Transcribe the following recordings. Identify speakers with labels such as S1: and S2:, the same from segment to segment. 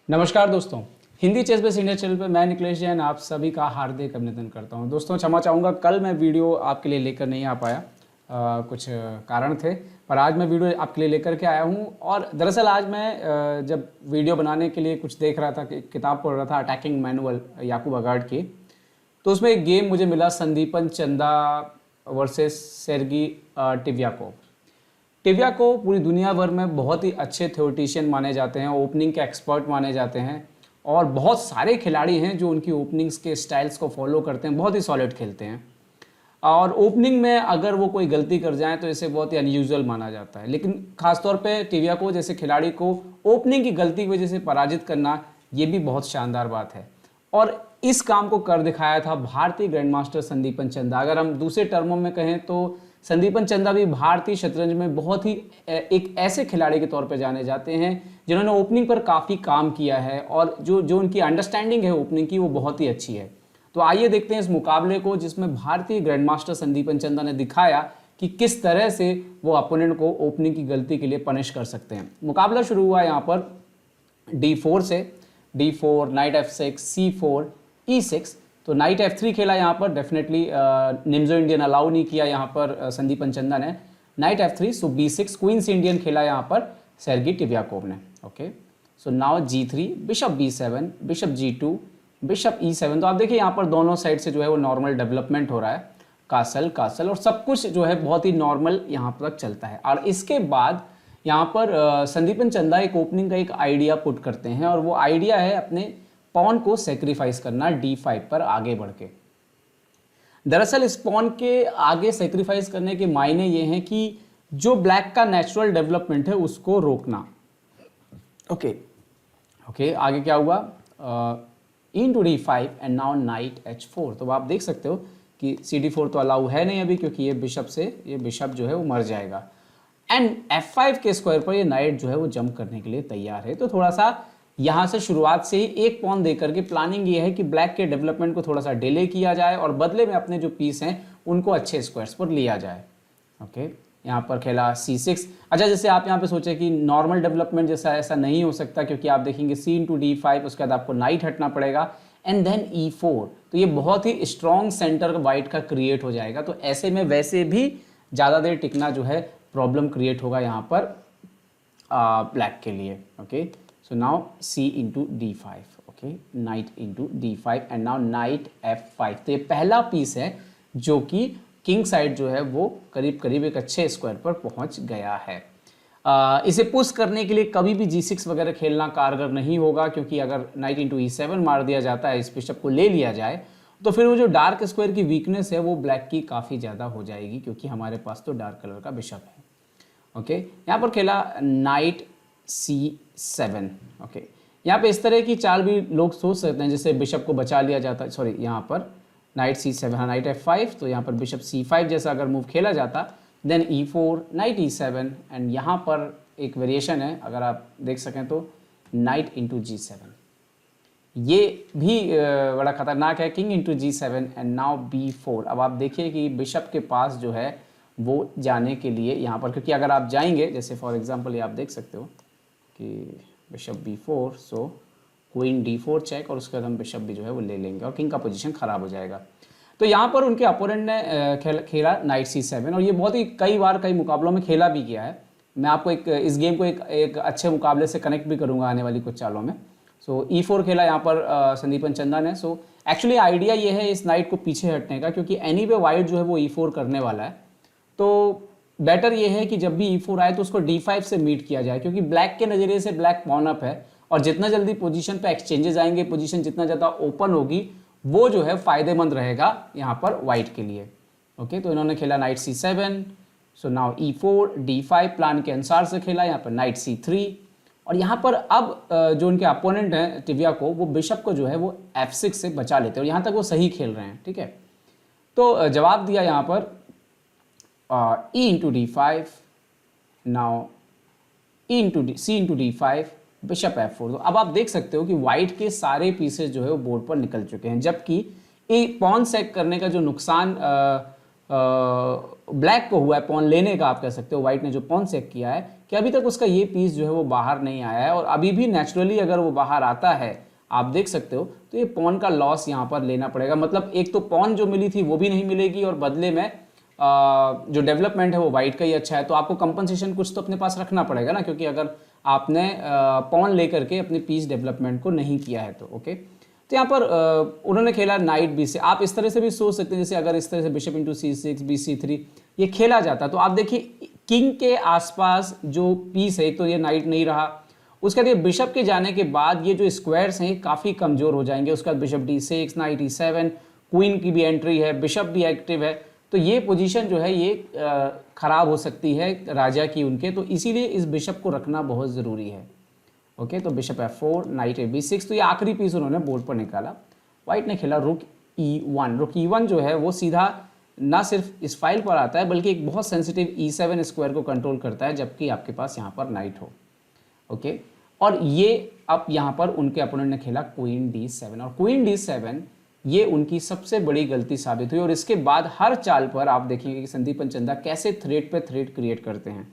S1: नमस्कार दोस्तों, Hindi chess base India channel पर मैं निखिलेश जैन आप सभी का हार्दिक अभिनंदन करता हूं। दोस्तों क्षमा चाहूँगा, कल मैं वीडियो आपके लिए लेकर नहीं आ पाया, कुछ कारण थे, पर आज मैं वीडियो आपके लिए लेकर के आया हूं। और दरअसल आज मैं जब वीडियो बनाने के लिए कुछ देख रहा था, कि किताब पढ़ रहा था अटैकिंग मैनुअल याकूब अगार्ड की, तो उसमें एक गेम मुझे मिला संदीपन चंदा वर्सेस सेर्गी टिवियाकोव। टिवियाकोव पूरी दुनिया भर में बहुत ही अच्छे थ्योरेटिशियन माने जाते हैं, ओपनिंग के एक्सपर्ट माने जाते हैं, और बहुत सारे खिलाड़ी हैं जो उनकी ओपनिंग्स के स्टाइल्स को फॉलो करते हैं, बहुत ही सॉलिड खेलते हैं। और ओपनिंग में अगर वो कोई गलती कर जाए तो इसे बहुत ही अनयूजुअल माना जाता है, लेकिन खासतौर पे टिवियाकोव जैसे खिलाड़ी को ओपनिंग की गलती की वजह से पराजित करना ये भी बहुत शानदार बात है। और इस काम को कर दिखाया था भारतीय ग्रैंड मास्टर संदीपन चंदा। अगर हम दूसरे टर्मों में कहें तो संदीपन चंदा भी भारतीय शतरंज में बहुत ही एक ऐसे खिलाड़ी के तौर पर जाने जाते हैं जिन्होंने ओपनिंग पर काफ़ी काम किया है, और जो उनकी अंडरस्टैंडिंग है ओपनिंग की वो बहुत ही अच्छी है। तो आइए देखते हैं इस मुकाबले को, जिसमें भारतीय ग्रैंड मास्टर संदीपन चंदा ने दिखाया कि किस तरह से वो अपोनेंट को ओपनिंग की गलती के लिए पनिश कर सकते हैं। मुकाबला शुरू हुआ यहाँ पर D4 से, D4, night F6, C4, E6। तो नाइट F3 खेला यहाँ पर, डेफिनेटली निम्जो इंडियन अलाउ नहीं किया यहाँ पर संदीपन चंदा ने। नाइट F3, सो B6, क्वींस इंडियन खेला यहाँ पर सेर्गी टिवियाकोव ने। Okay, so now G3, bishop B7, bishop G2, bishop E7। तो आप देखिए यहाँ पर दोनों साइड से जो है वो नॉर्मल डेवलपमेंट हो रहा है, कासल कासल, और सब कुछ जो है बहुत ही नॉर्मल यहाँ तक चलता है। और इसके बाद यहाँ पर संदीपन चंदा एक ओपनिंग का एक आइडिया पुट करते हैं, और वो आइडिया है अपने पॉन को सेक्रीफाइस करना D5 पर आगे बढ़ के। दरअसल इस पॉन के आगे सेक्रीफाइस करने के मायने ये हैं कि जो ब्लैक का नेचुरल डेवलपमेंट है उसको रोकना। ओके ओके, आगे क्या हुआ, into D5 and now night H4। तो आप देख सकते हो कि CD4 तो अलाउ है नहीं अभी, क्योंकि ये बिशप जो है वो मर जाएगा। एंड F5 के स्क्वायर पर ये नाइट जो है वो जंप करने के लिए तैयार है। तो थोड़ा सा यहाँ से शुरुआत से ही एक पॉन देकर के प्लानिंग ये है कि ब्लैक के डेवलपमेंट को थोड़ा सा डिले किया जाए, और बदले में अपने जो पीस हैं उनको अच्छे स्क्वायर्स पर लिया जाए। ओके, यहाँ पर खेला C6। अच्छा, जैसे आप यहाँ पे सोचे कि नॉर्मल डेवलपमेंट जैसा ऐसा नहीं हो सकता, क्योंकि आप देखेंगे C into D5, उसके बाद आपको नाइट हटना पड़ेगा, एंड देन E4। तो ये बहुत ही स्ट्रॉन्ग सेंटर वाइट का क्रिएट हो जाएगा। तो ऐसे में वैसे भी ज़्यादा देर टिकना जो है प्रॉब्लम क्रिएट होगा यहाँ पर ब्लैक के लिए। Okay, so now C into D5, okay, night into D5 and now night F5। तो ये पहला पीस है जो कि किंग साइड जो है वो करीब करीब एक अच्छे स्क्वायर पर पहुंच गया है। इसे पुश करने के लिए कभी भी G6 वगैरह खेलना कारगर नहीं होगा, क्योंकि अगर नाइट into E7 मार दिया जाता है, इस बिशप को ले लिया जाए, तो फिर वो जो डार्क स्क्वायर की वीकनेस है वो ब्लैक की काफ़ी ज़्यादा हो जाएगी, क्योंकि हमारे पास तो डार्क कलर का बिशप है। ओके, यहाँ पर खेला नाइट C7। ओके, यहाँ पे इस तरह की चाल भी लोग सोच सकते हैं, जैसे बिशप को बचा लिया जाता है, सॉरी यहाँ पर नाइट C7, हाँ नाइट F5, तो यहाँ पर बिशप C5 जैसा अगर मूव खेला जाता, then E4, night E7, and यहाँ पर एक वेरिएशन है, अगर आप देख सकें तो नाइट into G7। ये भी बड़ा खतरनाक है, king into G7 and now B4। अब आप देखिए कि बिशप के पास जो है वो जाने के लिए यहाँ पर, क्योंकि अगर आप जाएंगे, जैसे फॉर एग्जांपल ये आप देख सकते हो कि बिशप B4, सो क्वीन D4 चेक, और उसके बाद हम बिशप भी जो है वो ले लेंगे और किंग का पोजीशन खराब हो जाएगा। तो यहाँ पर उनके अपोनेंट ने खेला नाइट C7, और ये बहुत ही कई बार कई मुकाबलों में खेला भी गया है। मैं आपको इस गेम को एक अच्छे मुकाबले से कनेक्ट भी करूँगा आने वाली कुछ चालों में। सो E4 खेला यहाँ पर संदीपन चंदा ने। सो एक्चुअली आइडिया ये है इस नाइट को पीछे हटने का, क्योंकि एनी वे वाइट जो है वो E4 करने वाला है। तो बेटर ये है कि जब भी E4 आए तो उसको D5 से मीट किया जाए, क्योंकि ब्लैक के नज़रिए से ब्लैक पॉन अप है, और जितना जल्दी पोजीशन पे एक्सचेंजेस आएंगे, पोजीशन जितना ज़्यादा ओपन होगी, वो जो है फ़ायदेमंद रहेगा यहाँ पर वाइट के लिए। ओके, तो इन्होंने खेला night C7, so now E4, D5 plan के अनुसार से खेला, यहाँ पर नाइट C3, और यहाँ पर अब जो उनके अपोनेंट हैं टिवियाकोव, वो बिशप को जो है वो F6 से बचा लेते हैं, और यहाँ तक वो सही खेल रहे हैं। ठीक है, तो जवाब दिया यहाँ पर E into D5, now C into D5, bishop F4। तो अब आप देख सकते हो कि वाइट के सारे पीसेस जो है वो बोर्ड पर निकल चुके हैं, जबकि पॉन सेक करने का जो नुकसान ब्लैक को हुआ है पॉन लेने का, आप कह सकते हो वाइट ने जो पॉन चेक किया है कि अभी तक उसका ये पीस जो है वो बाहर नहीं आया है, और अभी भी नेचुरली अगर वो बाहर आता है आप देख सकते हो तो ये पॉन का लॉस यहाँ पर लेना पड़ेगा। मतलब एक तो पॉन जो मिली थी वो भी नहीं मिलेगी और बदले में जो डेवलपमेंट है वो वाइट का ही अच्छा है, तो आपको कंपनसेशन कुछ तो अपने पास रखना पड़ेगा ना, क्योंकि अगर आपने पॉन लेकर के अपने पीस डेवलपमेंट को नहीं किया है तो ओके। तो यहाँ पर उन्होंने खेला नाइट बी से। आप इस तरह से भी सोच सकते हैं, जैसे अगर इस तरह से बिशप इंटू C6 BC3 ये खेला जाता तो आप देखिए किंग के आसपास जो पीस है, एक तो ये नाइट नहीं रहा, उसके बाद ये बिशप के जाने के बाद ये जो स्क्वायर्स हैं काफ़ी कमज़ोर हो जाएंगे। उसके बाद bishop D6, night E7, queen की भी एंट्री है, बिशप भी एक्टिव है, तो ये पोजीशन जो है ये ख़राब हो सकती है राजा की उनके, तो इसीलिए इस बिशप को रखना बहुत ज़रूरी है। ओके, तो बिशप F4, नाइट B6, तो ये आखिरी पीस उन्होंने बोर्ड पर निकाला। वाइट ने खेला रुक E1। रुक E1 जो है वो सीधा ना सिर्फ इस फाइल पर आता है बल्कि एक बहुत सेंसिटिव E7 स्क्वायर को कंट्रोल करता है, जबकि आपके पास यहाँ पर नाइट हो। ओके, और ये अब यहाँ पर उनके अपोनेंट ने खेला क्वीन D7, और क्वीन D7 ये उनकी सबसे बड़ी गलती साबित हुई। और इसके बाद हर चाल पर आप देखेंगे कि संदीपन चंदा कैसे थ्रेड पे थ्रेड क्रिएट करते हैं।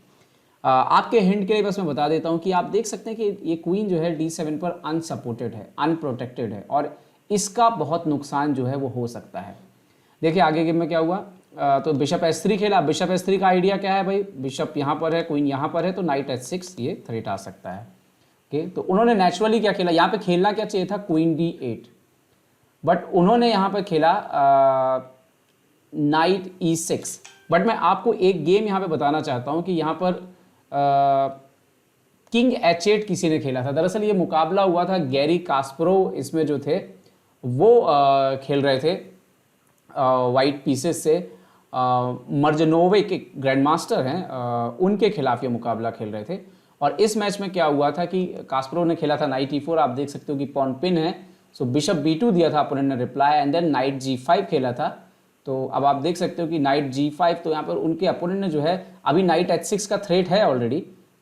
S1: आपके हिंट के लिए बस मैं बता देता हूं कि आप देख सकते हैं कि ये क्वीन जो है D7 पर अनसपोर्टेड है, अनप्रोटेक्टेड है, और इसका बहुत नुकसान जो है वो हो सकता है। देखिए आगे गेम में क्या हुआ, तो बिशप S3 खेला। बिशप S3 का आइडिया क्या है भाई, बिशप यहाँ पर है, क्वीन यहाँ पर है, तो नाइट H6 ये थ्रेट आ सकता है। ओके, तो उन्होंने नेचुरली क्या खेला, यहाँ पे खेलना क्या चाहिए था क्वीन D8, बट उन्होंने यहाँ पर खेला नाइट E6। बट मैं आपको एक गेम यहाँ पे बताना चाहता हूँ कि यहाँ पर किंग H8 किसी ने खेला था। दरअसल ये मुकाबला हुआ था गैरी कास्परोव इसमें जो थे वो खेल रहे थे वाइट पीसेस से। मर्जनोवे के ग्रैंड मास्टर हैं, उनके खिलाफ ये मुकाबला खेल रहे थे। और इस मैच में क्या हुआ था कि कास्परोव ने खेला था नाइट E4, आप देख सकते हो कि पॉन पिन है, सो बिशप B2 दिया था अपोनेंट ने reply, and then night G5 खेला था। तो अब आप देख सकते हो कि नाइट G5, तो यहाँ पर उनके अपोनेंट ने जो है अभी नाइट H6 का थ्रेट है ऑलरेडी,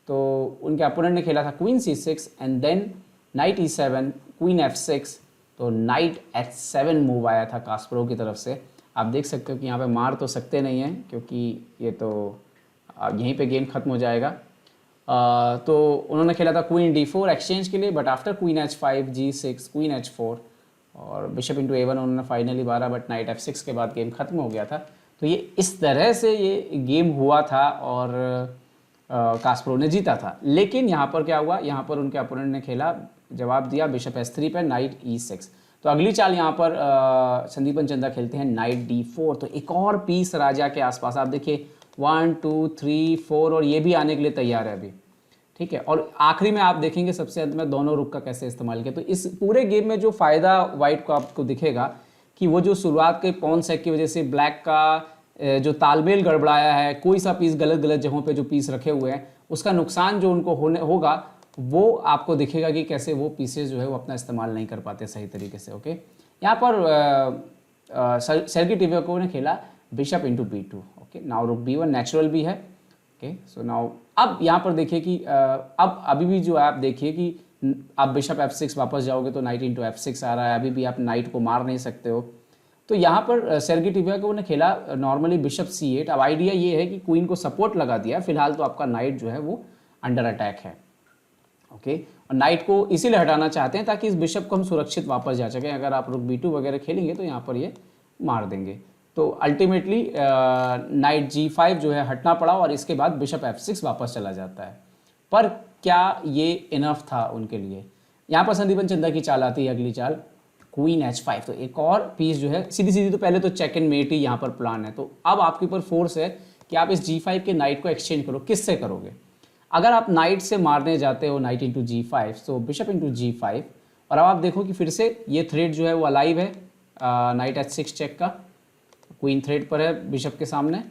S1: तो उनके अपोनेंट ने खेला था queen C6 and then knight E7, queen F6, तो नाइट H7 मूव आया था कास्परोव की तरफ से। आप देख सकते हो कि यहाँ पे मार तो सकते नहीं हैं क्योंकि ये तो यहीं पे गेम खत्म हो जाएगा। तो उन्होंने खेला था क्वीन D4 एक्सचेंज के लिए, but after queen H5, G6, queen H4 और बिशप इंटू A1 उन्होंने फाइनली मारा, बट नाइट F6 के बाद गेम खत्म हो गया था। तो ये इस तरह से ये गेम हुआ था और कास्परोव ने जीता था। लेकिन यहाँ पर क्या हुआ, यहाँ पर उनके अपोनेंट ने खेला, जवाब दिया बिशप S3 पर नाइट E6। तो अगली चाल यहाँ पर संदीपन चंदा खेलते हैं नाइट D4, तो एक और पीस राजा के आसपास आप देखिए 1 2 3 4 और ये भी आने के लिए तैयार है अभी, ठीक है। और आखिरी में आप देखेंगे सबसे अंत में दोनों रुक का कैसे इस्तेमाल किया। तो इस पूरे गेम में जो फ़ायदा वाइट को आपको दिखेगा कि वो जो शुरुआत के पॉन सेक की वजह से ब्लैक का जो तालमेल गड़बड़ाया है, कोई सा पीस गलत गलत जगहों पे जो पीस रखे हुए हैं उसका नुकसान जो उनको होगा वो आपको दिखेगा कि कैसे वो पीसेस जो है वो अपना इस्तेमाल नहीं कर पाते सही तरीके से। ओके, यहाँ पर सर्गी टिवियाको ने खेला bishop into B2। Okay, now रुक B1 नेचुरल भी है। ओके, सो नाउ अब यहाँ पर देखिए कि अब अभी भी जो है आप देखिए कि आप बिशप F6 वापस जाओगे तो नाइट इंटू F6 आ रहा है, अभी भी आप नाइट को मार नहीं सकते हो। तो यहाँ पर सर्गी टिवियाको ने खेला नॉर्मली बिशप C8। अब आइडिया ये है कि क्वीन को सपोर्ट लगा दिया, फिलहाल तो आपका नाइट जो है वो अंडर अटैक है। ओके, और नाइट को इसीलिए हटाना चाहते हैं ताकि इस बिशप को हम सुरक्षित वापस जा सकें। अगर आप रुक B2 वगैरह खेलेंगे तो यहाँ पर ये मार देंगे। तो अल्टीमेटली नाइट G5 जो है हटना पड़ा और इसके बाद बिशप F6 वापस चला जाता है। पर क्या ये इनफ था उनके लिए? यहाँ पर संदीपन चंदा की चाल आती है, अगली चाल क्वीन H5। तो एक और पीस जो है सीधी सीधी, तो पहले तो चेक एंड मेट ही यहाँ पर प्लान है। तो अब आपके ऊपर फोर्स है कि आप इस G5 के नाइट को एक्सचेंज करो। किससे करोगे? अगर आप नाइट से मारने जाते हो नाइट इंटू G5, तो बिशप इंटू G5, और अब आप देखो कि फिर से ये थ्रेड जो है वो अलाइव है नाइट H6 चेक का, क्वीन थ्रेड पर है बिशप के सामने।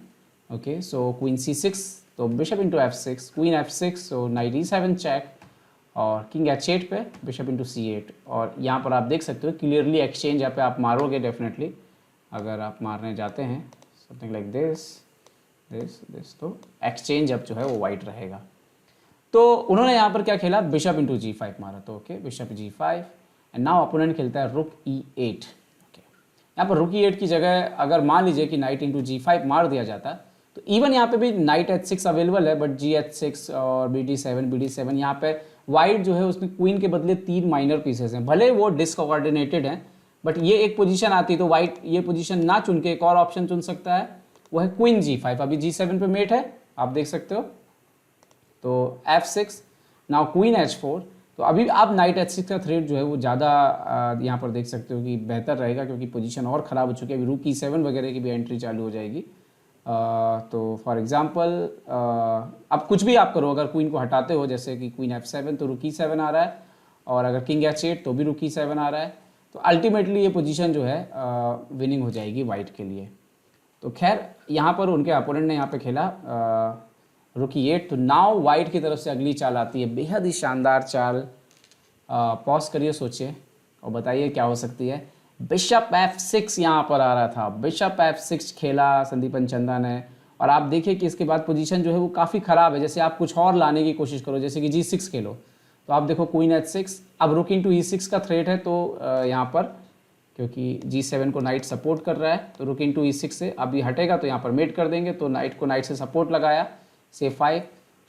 S1: ओके, सो क्वीन C6, तो bishop into F6, queen F6, सो नाइट E7 चेक, और किंग H8 पे बिशप इंटू C8। और यहाँ पर आप देख सकते हो क्लियरली एक्सचेंज, यहाँ पे आप मारोगे डेफिनेटली अगर आप मारने जाते हैं समथिंग लाइक दिस, तो एक्सचेंज अब जो है वो वाइट रहेगा। तो उन्होंने यहाँ पर क्या खेला, बिशप इंटू G5 मारा। तो okay, bishop G5 and now opponent खेलता है रुक E8। ओके, यहाँ पर रुक E8 की जगह अगर मान लीजिए कि नाइट इंटू G5 मार दिया जाता तो इवन यहाँ पे भी नाइट H6 अवेलेबल है, बट GH6 और BD7 यहाँ पे वाइट जो है उसमें क्वीन के बदले 3 माइनर पीसेस हैं, भले वो डिसकोऑर्डिनेटेड हैं, बट ये एक पोजीशन आती तो वाइट ये पोजीशन ना चुन के एक और ऑप्शन चुन सकता है, वो है क्वीन G5। अभी G7 पे मेट है, आप देख सकते हो, तो F6, नाउ क्वीन H4। तो अभी आप नाइट H6 का थ्रेड जो है वो ज़्यादा यहाँ पर देख सकते हो कि बेहतर रहेगा, क्योंकि पोजीशन और ख़राब हो चुकी है। अभी रूक E7 वगैरह की भी एंट्री चालू हो जाएगी। तो फॉर एग्जांपल अब कुछ भी आप करो, अगर क्वीन को हटाते हो जैसे कि क्वीन F7 तो रुक E7 आ रहा है, और अगर किंग H8 तो भी रुक E7 आ रहा है। तो अल्टीमेटली ये पोजीशन जो है विनिंग हो जाएगी वाइट के लिए। तो खैर यहाँ पर उनके अपोनेंट ने यहाँ पे खेला रुक E8। तो नाउ वाइट की तरफ से अगली चाल आती है, बेहद ही शानदार चाल। पॉज करिए, सोचिए और बताइए क्या हो सकती है। बिशप F6 यहाँ पर आ रहा था, बिशप F6 खेला संदीपन चंदा ने, और आप देखिए कि इसके बाद पोजीशन जो है वो काफ़ी ख़राब है। जैसे आप कुछ और लाने की कोशिश करो, जैसे कि G6 खेलो, तो आप देखो क्वीन H6, अब रुक इंटू E6 का थ्रेट है, तो यहाँ पर क्योंकि G7 को नाइट सपोर्ट कर रहा है तो रुक इंटू E6 से अभी हटेगा तो यहाँ पर मेट कर देंगे, तो नाइट को नाइट से सपोर्ट लगाया, C5।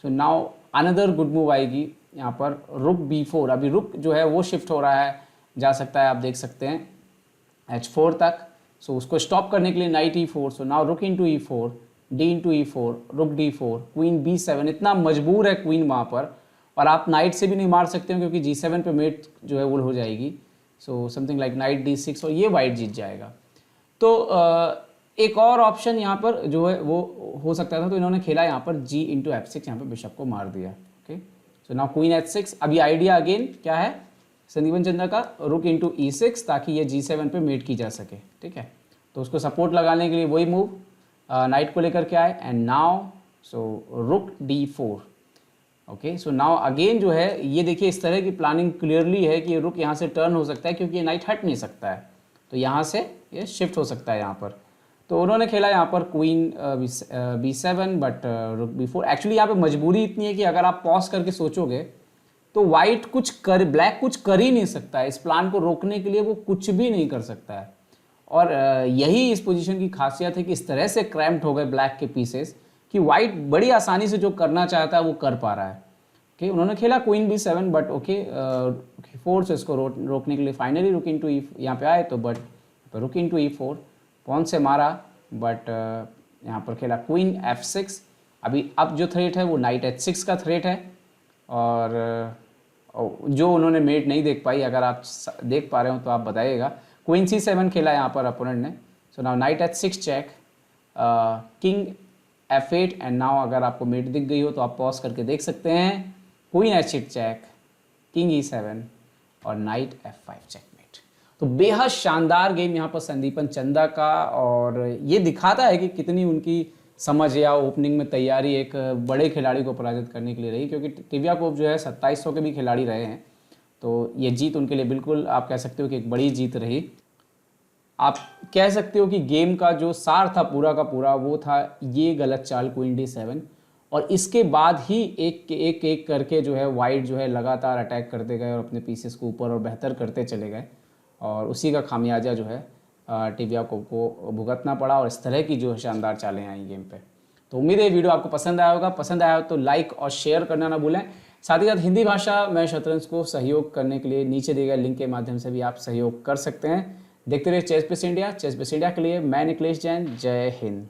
S1: So now another good move आएगी यहाँ पर, रुक B4। अभी रुक जो है वो शिफ्ट हो रहा है, जा सकता है, आप देख सकते हैं H4 तक। सो उसको स्टॉप करने के लिए नाइट E4। सो नाउ रुक into E4, D into E4, रुक D4, क्वीन B7। इतना मजबूर है क्वीन वहाँ पर, और आप नाइट से भी नहीं मार सकते हो क्योंकि G7 पे मेट जो है वो हो जाएगी। So something like night D6 और ये वाइट जीत जाएगा। तो एक और ऑप्शन यहाँ पर जो है वो हो सकता था, तो इन्होंने खेला यहाँ पर G इंटू F6, यहाँ पर बिशप को मार दिया। Okay, so now queen H6। अभी आइडिया अगेन क्या है संदीपन चंदा का, रुक इंटू E6 ताकि ये G7 पे मेट की जा सके। ठीक है, तो उसको सपोर्ट लगाने के लिए वही मूव नाइट को लेकर के आए, एंड नाउ सो रुक D4। Okay, so now again जो है ये देखिए इस तरह की प्लानिंग क्लियरली है कि रुक यहाँ से टर्न हो सकता है क्योंकि ये नाइट हट नहीं सकता है, तो यहाँ से ये शिफ्ट हो सकता है यहाँ पर। तो उन्होंने खेला यहाँ पर क्वीन B7 बट रुक B4। एक्चुअली यहाँ पे मजबूरी इतनी है कि अगर आप पॉज करके सोचोगे तो वाइट ब्लैक कुछ कर ही नहीं सकता है, इस प्लान को रोकने के लिए वो कुछ भी नहीं कर सकता है। और यही इस पोजीशन की खासियत है कि इस तरह से क्रैम्प्ड हो गए ब्लैक के पीसेस कि वाइट बड़ी आसानी से जो करना चाहता है वो कर पा रहा है। ओके, उन्होंने खेला क्वीन B7 बट ओके 4 से इसको रोकने के लिए फाइनली रुक इंटू यहाँ पे आए, तो बट रुक इंटू E4 पॉन से मारा, बट यहाँ पर खेला क्वीन F6। अभी अब जो थ्रेट है वो नाइट H6 का थ्रेट है, और जो उन्होंने मेट नहीं देख पाई, अगर आप देख पा रहे हो तो आप बताइएगा। क्वीन C7 खेला यहाँ पर अपोनेंट ने। So now knight H6 check, king F8, and now अगर आपको मेट दिख गई हो तो आप पॉज करके देख सकते हैं, queen H8 check, king E7 और नाइट F5 चेकमेट। तो बेहद शानदार गेम यहाँ पर संदीपन चंदा का, और ये दिखाता है कि कितनी उनकी समझ या ओपनिंग में तैयारी एक बड़े खिलाड़ी को पराजित करने के लिए रही, क्योंकि टिवियाकोव जो है 2700 के भी खिलाड़ी रहे हैं, तो ये जीत उनके लिए बिल्कुल आप कह सकते हो कि एक बड़ी जीत रही। आप कह सकते हो कि गेम का जो सार था पूरा का पूरा वो था ये गलत चाल क्वीन D7, और इसके बाद ही एक करके जो है वाइट जो है लगातार अटैक करते गए और अपने पीसेस को ऊपर और बेहतर करते चले गए, और उसी का खामियाजा जो है टिवियाकोव को भुगतना पड़ा, और इस तरह की जो शानदार चालें आई गेम पे। तो उम्मीद है ये वीडियो आपको पसंद आया होगा। पसंद आया हो तो लाइक और शेयर करना ना भूलें। साथ ही साथ हिंदी भाषा में शतरंज को सहयोग करने के लिए नीचे दिए गए लिंक के माध्यम से भी आप सहयोग कर सकते हैं। देखते रहिए chess base India. Chess base India के लिए मैं निखिलेश जैन, जय हिंद।